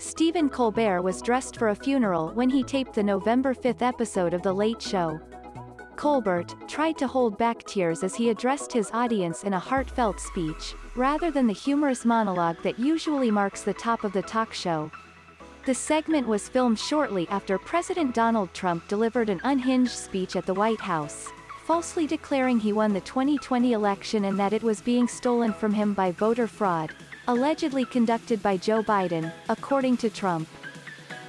Stephen Colbert was dressed for a funeral when he taped the November 5 episode of The Late Show. Colbert tried to hold back tears as he addressed his audience in a heartfelt speech, rather than the humorous monologue that usually marks the top of the talk show. The segment was filmed shortly after President Donald Trump delivered an unhinged speech at the White House, falsely declaring he won the 2020 election and that it was being stolen from him by voter fraud, allegedly conducted by Joe Biden, according to Trump.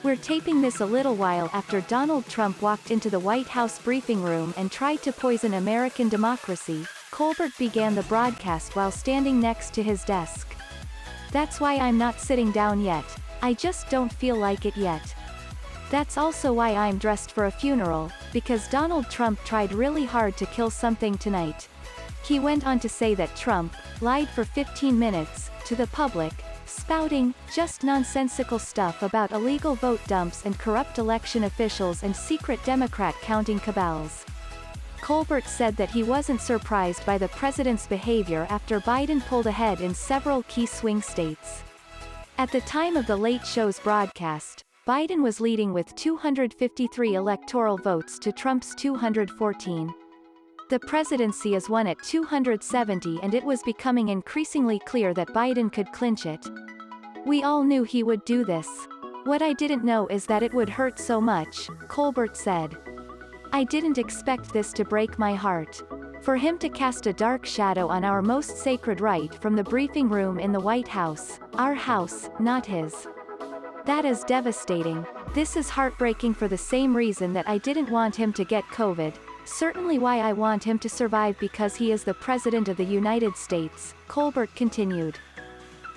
"We're taping this a little while after Donald Trump walked into the White House briefing room and tried to poison American democracy," Colbert began the broadcast while standing next to his desk. "That's why I'm not sitting down yet. I just don't feel like it yet. That's also why I'm dressed for a funeral, because Donald Trump tried really hard to kill something tonight." He went on to say that Trump lied for 15 minutes to the public, spouting just nonsensical stuff about illegal vote dumps and corrupt election officials and secret Democrat counting cabals. Colbert said that he wasn't surprised by the president's behavior after Biden pulled ahead in several key swing states. At the time of the Late Show's broadcast, Biden was leading with 253 electoral votes to Trump's 214. The presidency is won at 270 and it was becoming increasingly clear that Biden could clinch it. "We all knew he would do this. What I didn't know is that it would hurt so much," Colbert said. "I didn't expect this to break my heart. For him to cast a dark shadow on our most sacred right from the briefing room in the White House, our house, not his. That is devastating. This is heartbreaking for the same reason that I didn't want him to get COVID. Certainly why I want him to survive because he is the President of the United States," Colbert continued.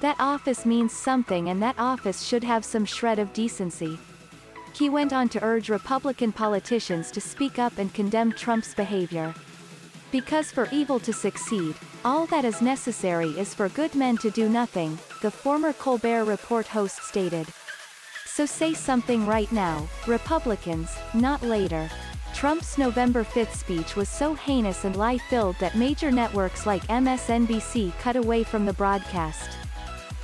"That office means something and that office should have some shred of decency." He went on to urge Republican politicians to speak up and condemn Trump's behavior. "Because for evil to succeed, all that is necessary is for good men to do nothing," the former Colbert Report host stated. "So say something right now, Republicans, not later." Trump's November 5 speech was so heinous and lie-filled that major networks like MSNBC cut away from the broadcast.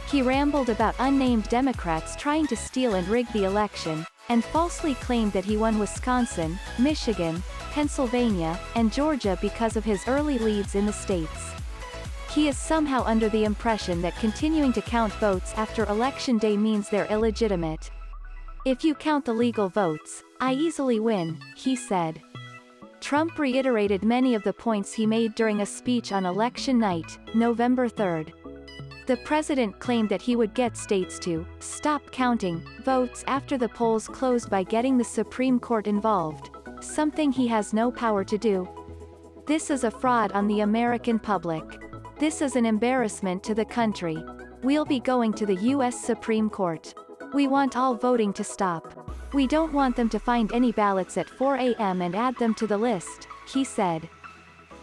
He rambled about unnamed Democrats trying to steal and rig the election, and falsely claimed that he won Wisconsin, Michigan, Pennsylvania, and Georgia because of his early leads in the states. He is somehow under the impression that continuing to count votes after Election Day means they're illegitimate. "If you count the legal votes, I easily win," he said. Trump reiterated many of the points he made during a speech on election night, November 3. The president claimed that he would get states to stop counting votes after the polls closed by getting the Supreme Court involved, something he has no power to do. "This is a fraud on the American public. This is an embarrassment to the country. We'll be going to the U.S. Supreme Court. We want all voting to stop. We don't want them to find any ballots at 4 a.m. and add them to the list," he said.